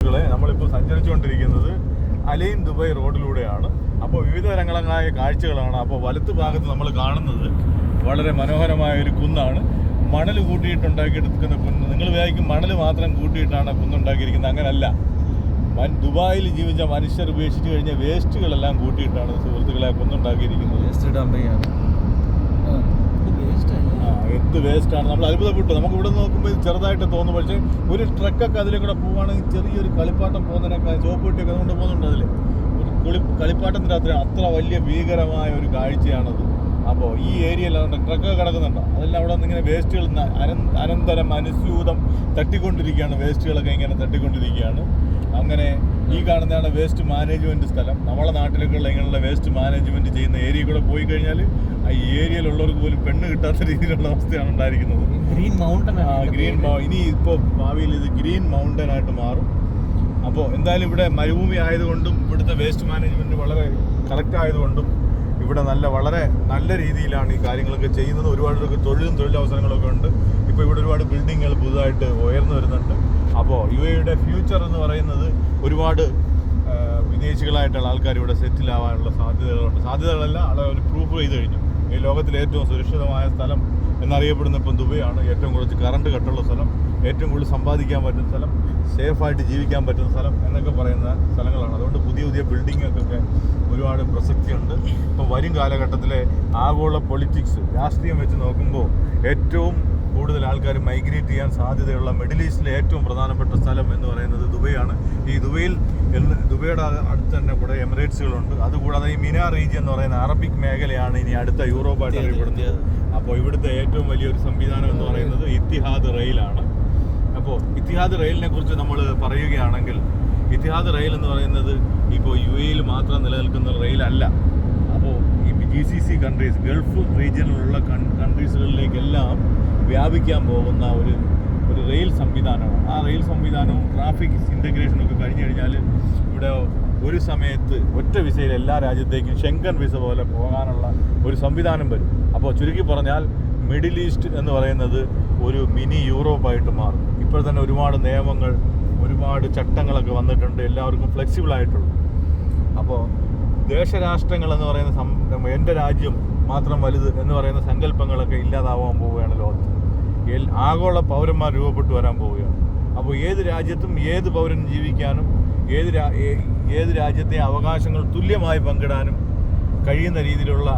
സുഹൃത്തുക്കളെ, നമ്മളിപ്പോൾ സഞ്ചരിച്ചുകൊണ്ടിരിക്കുന്നത് align Dubai റോഡിലൂടെയാണ്. അപ്പോൾ വിവിധ തരങ്ങളായ കാഴ്ചകളാണ്. അപ്പോൾ വലത്ത് ഭാഗത്ത് നമ്മൾ കാണുന്നത് വളരെ മനോഹരമായ ഒരു കുന്നാണ്. മണൽ കൂട്ടിയിട്ടുണ്ടാക്കിയെടുക്കുന്ന കുന്ന്. നിങ്ങൾ വിചാരിക്കും മണൽ മാത്രം കൂട്ടിയിട്ടാണ് കുന്നുണ്ടാക്കിയിരിക്കുന്നത്. അങ്ങനല്ല. ദുബായിൽ ജീവിച്ച മനുഷ്യർ ഉപേക്ഷിച്ച് കഴിഞ്ഞ വേസ്റ്റുകളെല്ലാം കൂട്ടിയിട്ടാണ് സുഹൃത്തുക്കളെ കുന്നുണ്ടാക്കിയിരിക്കുന്നത്. എന്ത് വേസ്റ്റാണ്! നമ്മൾ അത്ഭുതപ്പെട്ടു. നമുക്ക് ഇവിടെ നോക്കുമ്പോൾ ഇത് ചെറുതായിട്ട് തോന്നും. പക്ഷേ ഒരു ട്രക്കൊക്കെ അതിലെ കൂടെ പോവുകയാണെങ്കിൽ ചെറിയൊരു കളിപ്പാട്ടം പോകുന്നതിനൊക്കെ ചോപ്പിട്ടൊക്കെ അതുകൊണ്ട് പോകുന്നുണ്ട്. അതിൽ ഒരു കളിപ്പാട്ടത്തിൻ്റെ അത്ര വലിയ ഭീകരമായ ഒരു കാഴ്ചയാണത്. അപ്പോൾ ഈ ഏരിയയിൽ ട്രക്കൊക്കെ കിടക്കുന്നുണ്ടോ? അതെല്ലാം അവിടെ നിന്ന് ഇങ്ങനെ വേസ്റ്റുകൾ അനന്തരം അനുസ്യൂതം തട്ടിക്കൊണ്ടിരിക്കുകയാണ്. വേസ്റ്റുകളൊക്കെ ഇങ്ങനെ തട്ടിക്കൊണ്ടിരിക്കുകയാണ്. അങ്ങനെ ഈ കാണുന്നതാണ് വേസ്റ്റ് മാനേജ്മെൻറ്റ് സ്ഥലം. നമ്മളെ നാട്ടിലേക്കുള്ള ഇങ്ങനെയുള്ള വേസ്റ്റ് മാനേജ്മെൻറ്റ് ചെയ്യുന്ന ഏരിയ കൂടെ പോയി കഴിഞ്ഞാൽ ആ ഏരിയയിലുള്ളവർക്ക് പോലും പെണ്ണ് കിട്ടാത്ത രീതിയിലുള്ള അവസ്ഥയാണ് ഉണ്ടായിരിക്കുന്നത്. ഇനി ഇപ്പോൾ ഭാവിയിൽ ഇത് ഗ്രീൻ മൗണ്ടൻ ആയിട്ട് മാറും. അപ്പോൾ എന്തായാലും ഇവിടെ മരുഭൂമി ആയതുകൊണ്ടും ഇവിടുത്തെ വേസ്റ്റ് മാനേജ്മെൻറ്റ് വളരെ കറക്റ്റ് ആയതുകൊണ്ടും ഇവിടെ വളരെ നല്ല രീതിയിലാണ് ഈ കാര്യങ്ങളൊക്കെ ചെയ്യുന്നത്. ഒരുപാട് തൊഴിലവസരങ്ങളൊക്കെ ഉണ്ട്. ഇപ്പോൾ ഇവിടെ ഒരുപാട് ബിൽഡിങ്ങുകൾ പുതുതായിട്ട് ഉയർന്നു വരുന്നുണ്ട്. അപ്പോൾ യുടെ ഫ്യൂച്ചർ എന്ന് പറയുന്നത് ഒരുപാട് വിദേശികളായിട്ടുള്ള ആൾക്കാർ ഇവിടെ സെറ്റിൽ ആവാനുള്ള സാധ്യതകളല്ല അവർ പ്രൂഫ് ചെയ്ത് കഴിഞ്ഞു. ഈ ലോകത്തിലെ ഏറ്റവും സുരക്ഷിതമായ സ്ഥലം എന്നറിയപ്പെടുന്ന ഇപ്പം ദുബൈയാണ്. ഏറ്റവും കുറച്ച് കറണ്ട് കട്ടുള്ള സ്ഥലം, ഏറ്റവും കൂടുതൽ സമ്പാദിക്കാൻ പറ്റുന്ന സ്ഥലം, സേഫായിട്ട് ജീവിക്കാൻ പറ്റുന്ന സ്ഥലം എന്നൊക്കെ പറയുന്ന സ്ഥലങ്ങളാണ്. അതുകൊണ്ട് പുതിയ ബിൽഡിങ്ങൊക്കെ ഒരുപാട് പ്രസക്തിയുണ്ട്. ഇപ്പോൾ വരും കാലഘട്ടത്തിലെ ആഗോള പൊളിറ്റിക്സ് രാഷ്ട്രീയം വെച്ച് നോക്കുമ്പോൾ ഏറ്റവും കൂടുതൽ ആൾക്കാർ മൈഗ്രേറ്റ് ചെയ്യാൻ സാധ്യതയുള്ള മിഡിൽ ഈസ്റ്റിലെ ഏറ്റവും പ്രധാനപ്പെട്ട സ്ഥലം എന്ന് പറയുന്നത് ദുബൈയാണ്. ഈ ദുബൈയുടെ അടുത്ത് തന്നെ കൂടെ എമിറേറ്റ്സുകളുണ്ട്. അതുകൂടാതെ ഈ മിന റീജിയൻ എന്ന് പറയുന്ന അറബിക് മേഖലയാണ് ഇനി അടുത്ത യൂറോപ്പായിട്ട് അറിയപ്പെടുന്നത്. അപ്പോൾ ഇവിടുത്തെ ഏറ്റവും വലിയൊരു സംവിധാനം എന്ന് പറയുന്നത് ഇത്തിഹാദ് റെയിലാണ്. അപ്പോൾ ഇത്തിഹാദ് റെയിലിനെ കുറിച്ച് നമ്മൾ പറയുകയാണെങ്കിൽ, ഇത്തിഹാദ് റെയിൽ എന്ന് പറയുന്നത് ഇപ്പോൾ UAE മാത്രം നിലനിൽക്കുന്ന റെയിലല്ല. അപ്പോൾ ഈ GCC കൺട്രീസ്, ഗൾഫ് റീജിയനിലുള്ള കൺട്രീസുകളിലേക്കെല്ലാം വ്യാപിക്കാൻ പോകുന്ന ഒരു റെയിൽ സംവിധാനമാണ്. ആ റെയിൽ സംവിധാനവും ട്രാഫിക് ഇൻ്റഗ്രേഷനും ഒക്കെ കഴിഞ്ഞു കഴിഞ്ഞാൽ ഇവിടെ ഒരു സമയത്ത് ഒറ്റ വിസയിൽ എല്ലാ രാജ്യത്തേക്കും ഷെങ്കൻ വിസ പോലെ പോകാനുള്ള ഒരു സംവിധാനം വരും. അപ്പോൾ ചുരുക്കി പറഞ്ഞാൽ മിഡിൽ ഈസ്റ്റ് എന്ന് പറയുന്നത് ഒരു മിനി യൂറോപ്പായിട്ട് മാറും. ഇപ്പോൾ തന്നെ ഒരുപാട് നിയമങ്ങൾ, ഒരുപാട് ചട്ടങ്ങളൊക്കെ വന്നിട്ടുണ്ട്, എല്ലാവർക്കും ഫ്ലെക്സിബിൾ ആയിട്ടുള്ളൂ. അപ്പോൾ ദേശരാഷ്ട്രങ്ങൾ എന്ന് പറയുന്ന എൻ്റെ രാജ്യം മാത്രം വലുത് എന്ന് പറയുന്ന സങ്കല്പങ്ങളൊക്കെ ഇല്ലാതാവാൻ പോവുകയാണ് ലോകത്ത്. ആഗോള പൗരന്മാർ രൂപപ്പെട്ടു വരാൻ പോവുകയാണ്. അപ്പോൾ ഏത് രാജ്യത്തും ഏത് പൗരനും ജീവിക്കാനും ഏത് രാജ്യത്തെ അവകാശങ്ങൾ തുല്യമായി പങ്കിടാനും കഴിയുന്ന രീതിയിലുള്ള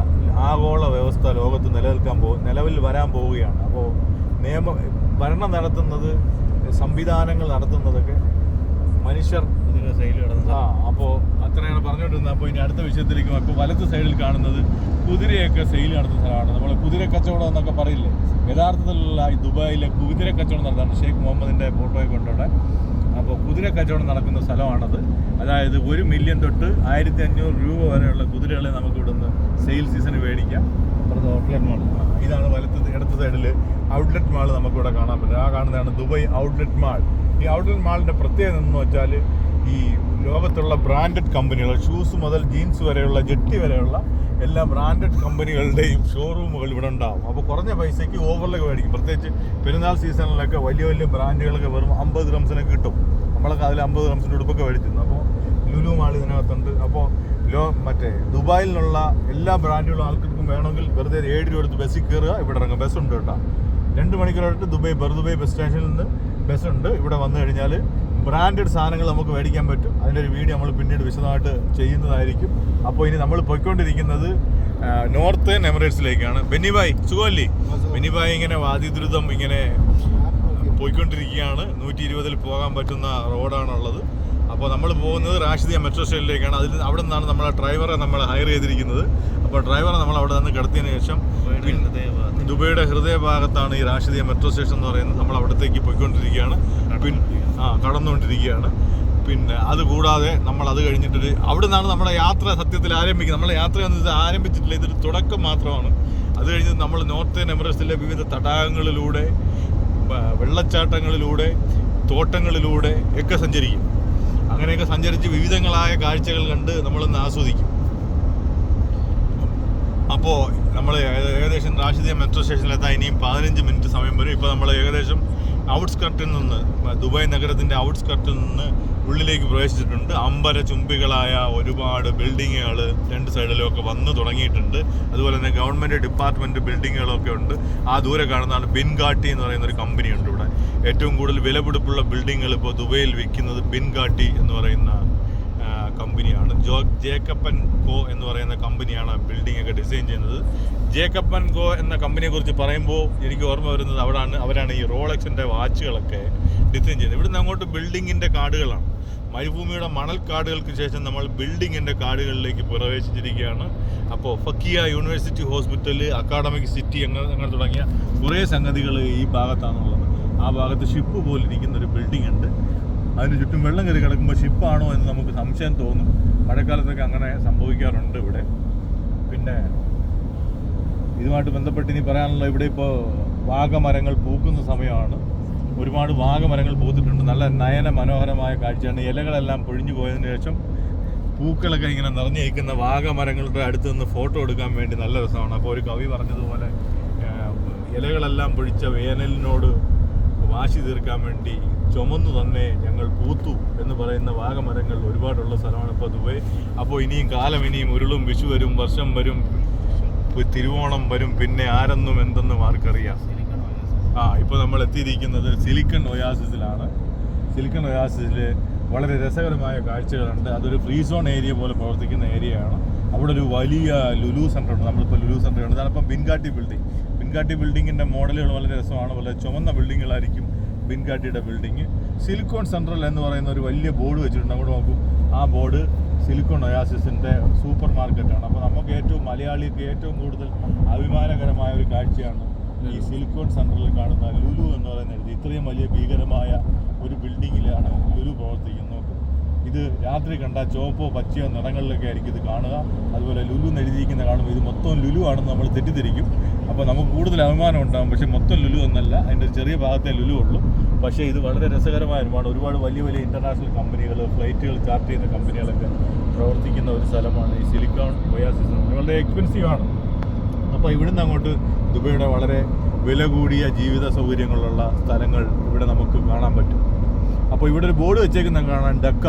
ആഗോള വ്യവസ്ഥ ലോകത്ത് നിലവിൽ വരാൻ പോവുകയാണ്. അപ്പോൾ ഭരണം നടത്തുന്നത്, സംവിധാനങ്ങൾ നടത്തുന്നതൊക്കെ മനുഷ്യർ അപ്പോൾ അത്രയാണ് പറഞ്ഞുകൊണ്ടിരുന്നത്. അപ്പോൾ ഇനി അടുത്ത വിഷയത്തിലേക്ക്. അപ്പോൾ വലത്ത് സൈഡിൽ കാണുന്നത് കുതിരയൊക്കെ സെയിൽ നടത്തുന്ന സ്ഥലമാണ്. നമ്മൾ കുതിര കച്ചവടം എന്നൊക്കെ പറയില്ലേ, യഥാർത്ഥത്തിലുള്ള ഈ ദുബായിലെ കുതിര കച്ചവടം നടത്താണ്. ഷെയ്ഖ് മുഹമ്മദിൻ്റെ ഫോട്ടോയൊക്കെ കൊണ്ടോടെ. അപ്പോൾ കുതിര കച്ചവടം നടക്കുന്ന സ്ഥലമാണത്. അതായത് 1 മില്യൺ തൊട്ട് 1500 രൂപ വരെയുള്ള കുതിരകളെ നമുക്ക് ഇവിടുന്ന് സെയിൽ സീസണ് മേടിക്കാം. ഔട്ട്ലെറ്റ് മാൾ ഇതാണ്. ഇടത്ത് സൈഡിൽ ഔട്ട്ലെറ്റ് മാൾ നമുക്കിവിടെ കാണാൻ പറ്റും. ആ കാണുന്നതാണ് ദുബായ് ഔട്ട്ലെറ്റ് മാൾ. ഈ ഔട്ട്ലെറ്റ് മാളിൻ്റെ പ്രത്യേകത എന്ന് വെച്ചാൽ ഈ ലോകത്തുള്ള ബ്രാൻഡഡ് കമ്പനികൾ, ഷൂസ് മുതൽ ജീൻസ് വരെയുള്ള, ജെട്ടി വരെയുള്ള എല്ലാ ബ്രാൻഡഡ് കമ്പനികളുടെയും ഷോറൂമുകൾ ഇവിടെ ഉണ്ടാവും. അപ്പോൾ കുറഞ്ഞ പൈസയ്ക്ക് ഓവർലൊക്കെ മേടിക്കും. പ്രത്യേകിച്ച് പെരുന്നാൾ സീസണിലൊക്കെ വലിയ ബ്രാൻഡുകളൊക്കെ വെറും 50 ദിറംസിനൊക്കെ കിട്ടും. നമ്മളൊക്കെ അതിൽ 50 ദിറംസിൻ്റെ ഉടുപ്പൊക്കെ മേടിച്ചിരുന്നു. അപ്പോൾ ലുലു മാൾ ഇതിനകത്തുണ്ട്. അപ്പോൾ ദുബായിൽ നിന്നുള്ള എല്ലാ ബ്രാൻഡുകളും ആൾക്കാർക്കും വേണമെങ്കിൽ വെറുതെ 7 രൂപ എടുത്ത് ബസ്സിൽ കയറുക, ഇവിടെ ഇറങ്ങും. ബസ്സുണ്ട് കേട്ടോ. 2 മണിക്കൂറായിട്ട് ദുബായ് ബസ് സ്റ്റേഷനിൽ നിന്ന് ബസ്സുണ്ട്. ഇവിടെ വന്നു കഴിഞ്ഞാൽ ബ്രാൻഡഡ് സാധനങ്ങൾ നമുക്ക് മേടിക്കാൻ പറ്റും. അതിൻ്റെ ഒരു വീഡിയോ നമ്മൾ പിന്നീട് വിശദമായിട്ട് ചെയ്യുന്നതായിരിക്കും. അപ്പോൾ ഇനി നമ്മൾ പോയിക്കൊണ്ടിരിക്കുന്നത് നോർത്ത് എമിറേറ്റ്സിലേക്കാണ്. ബെന്നിബായ് സുഖമല്ലേ? ബെന്നിബായ് ഇങ്ങനെ വാതിദ്രുതം ഇങ്ങനെ പോയിക്കൊണ്ടിരിക്കുകയാണ്. 120-ൽ പോകാൻ പറ്റുന്ന റോഡാണുള്ളത്. അപ്പോൾ നമ്മൾ പോകുന്നത് റാഷിദിയ മെട്രോ സ്റ്റേഷനിലേക്കാണ്. അവിടെ നിന്നാണ് നമ്മളെ ഡ്രൈവറെ നമ്മൾ ഹയർ ചെയ്തിരിക്കുന്നത്. അപ്പോൾ ഡ്രൈവറെ നമ്മൾ അവിടെ നിന്ന് കിടത്തിയതിന് ശേഷം ദുബൈയുടെ ഹൃദയഭാഗത്താണ് ഈ റാഷിദിയ മെട്രോ സ്റ്റേഷൻ എന്ന് പറയുന്നത്. നമ്മൾ അവിടത്തേക്ക് പോയിക്കൊണ്ടിരിക്കുകയാണ്, കടന്നുകൊണ്ടിരിക്കുകയാണ്. പിന്നെ അതുകൂടാതെ നമ്മൾ അത് കഴിഞ്ഞിട്ട് അവിടെ നിന്നാണ് നമ്മുടെ യാത്ര സത്യത്തിൽ ആരംഭിക്കുന്നത്. നമ്മളെ യാത്രയൊന്നും ഇത് ആരംഭിച്ചിട്ടില്ല, ഇതൊരു തുടക്കം മാത്രമാണ്. അത് കഴിഞ്ഞ് നമ്മൾ നോർത്ത് എമിറേറ്റ്സിലെ വിവിധ തടാകങ്ങളിലൂടെ, വെള്ളച്ചാട്ടങ്ങളിലൂടെ, തോട്ടങ്ങളിലൂടെ ഒക്കെ സഞ്ചരിക്കും. അങ്ങനെയൊക്കെ സഞ്ചരിച്ച് വിവിധങ്ങളായ കാഴ്ചകൾ കണ്ട് നമ്മളൊന്ന് ആസ്വദിക്കും. അപ്പോൾ നമ്മൾ ഏകദേശം റാഷിദിയ മെട്രോ സ്റ്റേഷനിലെത്താൻ ഇനിയും 15 മിനിറ്റ് സമയം വരും. ഇപ്പോൾ നമ്മൾ ഏകദേശം ഔട്ട്സ്കർട്ടിൽ നിന്ന്, ദുബായ് നഗരത്തിൻ്റെ ഔട്ട്സ്കർട്ടിൽ നിന്ന് ഉള്ളിലേക്ക് പ്രവേശിച്ചിട്ടുണ്ട്. അമ്പര ചുംബികളായ ഒരുപാട് ബിൽഡിങ്ങുകൾ രണ്ട് സൈഡിലൊക്കെ വന്നു തുടങ്ങിയിട്ടുണ്ട്. അതുപോലെ തന്നെ ഗവൺമെൻറ് ഡിപ്പാർട്ട്മെൻറ്റ് ബിൽഡിങ്ങുകളൊക്കെ ഉണ്ട്. ആ ദൂരെ കാണുന്നതാണ് ബിൻഗാട്ടി എന്ന് പറയുന്ന ഒരു കമ്പനിയുണ്ട് ഇവിടെ. ഏറ്റവും കൂടുതൽ വിലപിടിപ്പുള്ള ബിൽഡിങ്ങുകൾ ഇപ്പോൾ ദുബൈയിൽ വിൽക്കുന്നത് ബിൻഗാട്ടി എന്ന് പറയുന്ന കമ്പനിയാണ്. ജേക്കബ് ആൻഡ് കോ എന്ന് പറയുന്ന കമ്പനിയാണ് ബിൽഡിംഗ് ഒക്കെ ഡിസൈൻ ചെയ്യുന്നത്. ജേക്കബ് ആൻഡ് കോ എന്ന കമ്പനിയെക്കുറിച്ച് പറയുമ്പോൾ എനിക്ക് ഓർമ്മ വരുന്നത് അവരാണ് ഈ റോളക്സിൻ്റെ വാച്ചുകളൊക്കെ ഡിസൈൻ ചെയ്യുന്നത്. ഇവിടുന്ന് അങ്ങോട്ട് ബിൽഡിങ്ങിൻ്റെ കാടുകളാണ്. മരുഭൂമിയുടെ മണൽക്കാടുകൾക്ക് ശേഷം നമ്മൾ ബിൽഡിങ്ങിൻ്റെ കാടുകളിലേക്ക് പ്രവേശിച്ചിരിക്കുകയാണ്. അപ്പോൾ ഫക്കിയ യൂണിവേഴ്സിറ്റി ഹോസ്പിറ്റൽ, അക്കാഡമിക് സിറ്റി അങ്ങനെ തുടങ്ങിയ കുറേ സംഗതികൾ ഈ ഭാഗത്താണുള്ളത്. ആ ഭാഗത്ത് ഷിപ്പ് പോലിരിക്കുന്ന ഒരു ബിൽഡിംഗ് ഉണ്ട്. അതിന് ചുറ്റും വെള്ളം കയറി കിടക്കുമ്പോൾ ഷിപ്പാണോ എന്ന് നമുക്ക് സംശയം തോന്നും. മഴക്കാലത്തൊക്കെ അങ്ങനെ സംഭവിക്കാറുണ്ട് ഇവിടെ. പിന്നെ ഇതുമായിട്ട് ബന്ധപ്പെട്ട് ഇനി പറയാനുള്ള, ഇവിടെ ഇപ്പോൾ വാഗമരങ്ങൾ പൂക്കുന്ന സമയമാണ്. ഒരുപാട് വാഗമരങ്ങൾ പൂത്തിട്ടുണ്ട്. നല്ല നയന മനോഹരമായ കാഴ്ചയാണ്. ഇലകളെല്ലാം പൊഴിഞ്ഞു പോയതിനു ശേഷം പൂക്കളൊക്കെ ഇങ്ങനെ നിറഞ്ഞു നിൽക്കുന്ന വാഗമരങ്ങളുടെ അടുത്ത് നിന്ന് ഫോട്ടോ എടുക്കാൻ വേണ്ടി നല്ല രസമാണ്. അപ്പോൾ ഒരു കവി പറഞ്ഞതുപോലെ ഇലകളെല്ലാം പൊഴിച്ച വേനലിനോട് വാശി തീർക്കാൻ വേണ്ടി ചുമന്നു തന്നെ ഞങ്ങൾ പൂത്തു എന്ന് പറയുന്ന വാഗമരങ്ങൾ ഒരുപാടുള്ള സ്ഥലമാണ് ഇപ്പോൾ ദുബായ്. അപ്പോൾ ഇനിയും ഉരുളും, വിഷു വരും, വർഷം വരും, തിരുവോണം വരും, പിന്നെ ആരെന്നും എന്തെന്നും ആർക്കറിയാം. ഇപ്പോൾ നമ്മൾ എത്തിയിരിക്കുന്നത് സിലിക്കൺ ഒയാസിസിലാണ്. സിലിക്കൺ ഒയാസിസിൽ വളരെ രസകരമായ കാഴ്ചകളുണ്ട്. അതൊരു ഫ്രീ സോൺ ഏരിയ പോലെ പ്രവർത്തിക്കുന്ന ഏരിയയാണ്. അവിടെ ഒരു വലിയ ലുലു സെൻ്റർ ഉണ്ട്. നമ്മളിപ്പോൾ ലുലു സെൻ്റർ ഉണ്ട്. അതാണ് ഇപ്പം ബിൻഗാട്ടി ബിൽഡിംഗ്. ബിൻഗാട്ടി ബിൽഡിങ്ങിൻ്റെ മോഡലുകൾ വളരെ രസമാണ്. വളരെ ചുമന്ന ബിൽഡിങ്ങുകളായിരിക്കും ബിൻഗാട്ടിയുടെ ബിൽഡിങ്. സിലിക്കോൺ സെൻട്രൽ എന്ന് പറയുന്ന ഒരു വലിയ ബോർഡ് വെച്ചിട്ടുണ്ട്. അങ്ങോട്ട് നോക്കും, ആ ബോർഡ് സിലിക്കോൺ ഒയാസിസിൻ്റെ സൂപ്പർ മാർക്കറ്റാണ്. അപ്പോൾ നമുക്ക് മലയാളിക്ക് ഏറ്റവും കൂടുതൽ അഭിമാനകരമായ ഒരു കാഴ്ചയാണ് ഈ സിലിക്കോൺ സെൻട്രലിൽ കാണുന്ന ലുലു എന്ന് പറയുന്നത്. ഇത്രയും വലിയ ഭീകരമായ ഒരു ബിൽഡിങ്ങിലാണ് ലുലു പ്രവർത്തിക്കുന്നത്. ഇത് രാത്രി കണ്ടാൽ ചുവപ്പോ പച്ചയോ നിറങ്ങളിലൊക്കെ ആയിരിക്കും ഇത് കാണുക. അതുപോലെ ലുലു എഴുതിയിരിക്കുന്ന കാണുമ്പോൾ ഇത് മൊത്തം ലുലു ആണെന്ന് നമ്മൾ തെറ്റിദ്ധരിക്കും. അപ്പോൾ നമുക്ക് കൂടുതൽ അഭിമാനം ഉണ്ടാകും. പക്ഷേ മൊത്തം ലുലു എന്നല്ല, അതിൻ്റെ ഒരു ചെറിയ ഭാഗത്തെ ലുലു ഉള്ളൂ. പക്ഷേ ഇത് വളരെ രസകരമായ ഒരുപാട് വലിയ ഇൻ്റർനാഷണൽ കമ്പനികൾ, ഫ്ലൈറ്റുകൾ ചാർട്ട് ചെയ്യുന്ന കമ്പനികളൊക്കെ പ്രവർത്തിക്കുന്ന ഒരു സ്ഥലമാണ് ഈ സിലിക്കോൺ ഒയാസിസ്. വളരെ എക്സ്പെൻസീവ് ആണ്. അപ്പോൾ ഇവിടുന്ന് അങ്ങോട്ട് ദുബൈയുടെ വളരെ വില കൂടിയ ജീവിത സൗകര്യങ്ങളുള്ള സ്ഥലങ്ങൾ ഇവിടെ നമുക്ക് കാണാൻ പറ്റും. അപ്പോൾ ഇവിടെ ഒരു ബോർഡ് വെച്ചേക്കുന്ന കാണാൻ ഡക്ക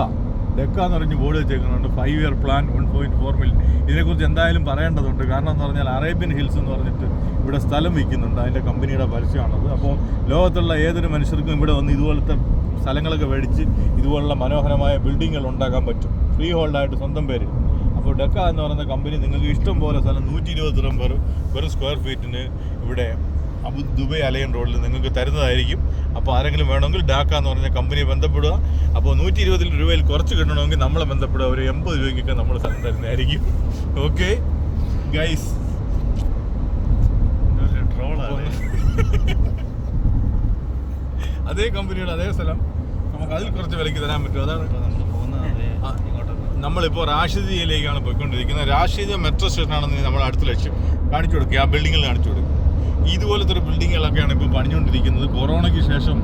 എന്ന് പറഞ്ഞ് ബോർഡ് വെച്ചേക്കുന്നുണ്ട്. 5 year plan, 1.4 million. ഇതിനെക്കുറിച്ച് എന്തായാലും പറയേണ്ടതുണ്ട്. കാരണം എന്ന് പറഞ്ഞാൽ അറേബ്യൻ ഹിൽസ് എന്ന് പറഞ്ഞിട്ട് ഇവിടെ സ്ഥലം വിൽക്കുന്നുണ്ട്. അതിൻ്റെ കമ്പനിയുടെ പരസ്യമാണത്. അപ്പോൾ ലോകത്തുള്ള ഏതൊരു മനുഷ്യർക്കും ഇവിടെ വന്ന് ഇതുപോലത്തെ സ്ഥലങ്ങളൊക്കെ മേടിച്ച് ഇതുപോലുള്ള മനോഹരമായ ബിൽഡിങ്ങുകൾ ഉണ്ടാക്കാൻ പറ്റും, ഫ്രീ ഹോൾഡായിട്ട് സ്വന്തം പേര്. അപ്പോൾ ഡക്ക എന്ന് പറയുന്ന കമ്പനി നിങ്ങൾക്ക് ഇഷ്ടം പോലെ സ്ഥലം 120 ദിർഹം വെറും സ്ക്വയർ ഫീറ്റിന് ഇവിടെ ദുബായ് അലയൻ റോഡിൽ നിങ്ങൾക്ക് തരുന്നതായിരിക്കും. അപ്പോൾ ആരെങ്കിലും വേണമെങ്കിൽ ഡാക്ക എന്ന് പറഞ്ഞ കമ്പനിയെ ബന്ധപ്പെടുക. അപ്പോൾ 120 രൂപയിൽ കുറച്ച് കിട്ടണമെങ്കിൽ നമ്മളെ ബന്ധപ്പെടുക. ഒരു 80 രൂപയ്ക്കൊക്കെ നമ്മൾ സ്ഥലം തരുന്നതായിരിക്കും. ഓക്കെ ഗൈസ്, അതേ കമ്പനിയുടെ അതേ സ്ഥലം നമുക്ക് അതിൽ കുറച്ച് വിലയ്ക്ക് തരാൻ പറ്റും. അതാണ് നമ്മളിപ്പോൾ റാഷിദിയയിലേക്കാണ് പോയിക്കൊണ്ടിരിക്കുന്നത്. റാഷിദിയ മെട്രോ സ്റ്റേഷനാണെന്ന് നമ്മൾ അടുത്ത ലക്ഷ്യം കാണിച്ചു കൊടുക്കുക. ആ ബിൽഡിങ്ങിൽ കാണിച്ചു കൊടുക്കും. ഇതുപോലത്തെ ഒരു ബിൽഡിങ്ങുകളൊക്കെയാണ് ഇപ്പോൾ പണിഞ്ഞുകൊണ്ടിരിക്കുന്നത്. കൊറോണയ്ക്ക് ശേഷം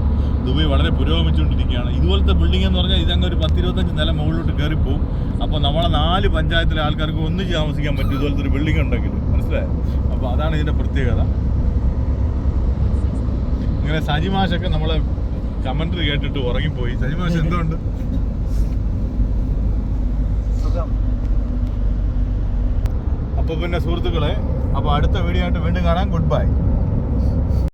ദുബായ് വളരെ പുരോഗമിച്ചുകൊണ്ടിരിക്കുകയാണ്. ഇതുപോലത്തെ ബിൽഡിംഗ് എന്ന് പറഞ്ഞാൽ ഇതങ്ങ് ഒരു 10-25 നില മുകളിലോട്ട് കയറിപ്പോവും. അപ്പോൾ നമ്മളെ 4 പഞ്ചായത്തിലെ ആൾക്കാർക്ക് ഒന്നിച്ച് താമസിക്കാൻ പറ്റും ഇതുപോലത്തെ ഒരു ബിൽഡിംഗ് ഉണ്ടെങ്കിൽ. മനസ്സിലായോ? അപ്പോൾ അതാണ് ഇതിൻ്റെ പ്രത്യേകത. ഇങ്ങനെ സജിമാഷൊക്കെ നമ്മളെ കമൻട്രി കേട്ടിട്ട് ഉറങ്ങിപ്പോയി. സജിമാഷ് എന്തുകൊണ്ട്? അപ്പോൾ പിന്നെ സുഹൃത്തുക്കളെ, അപ്പോൾ അടുത്ത വീഡിയോ ആയിട്ട് വീണ്ടും കാണാം. Good bye.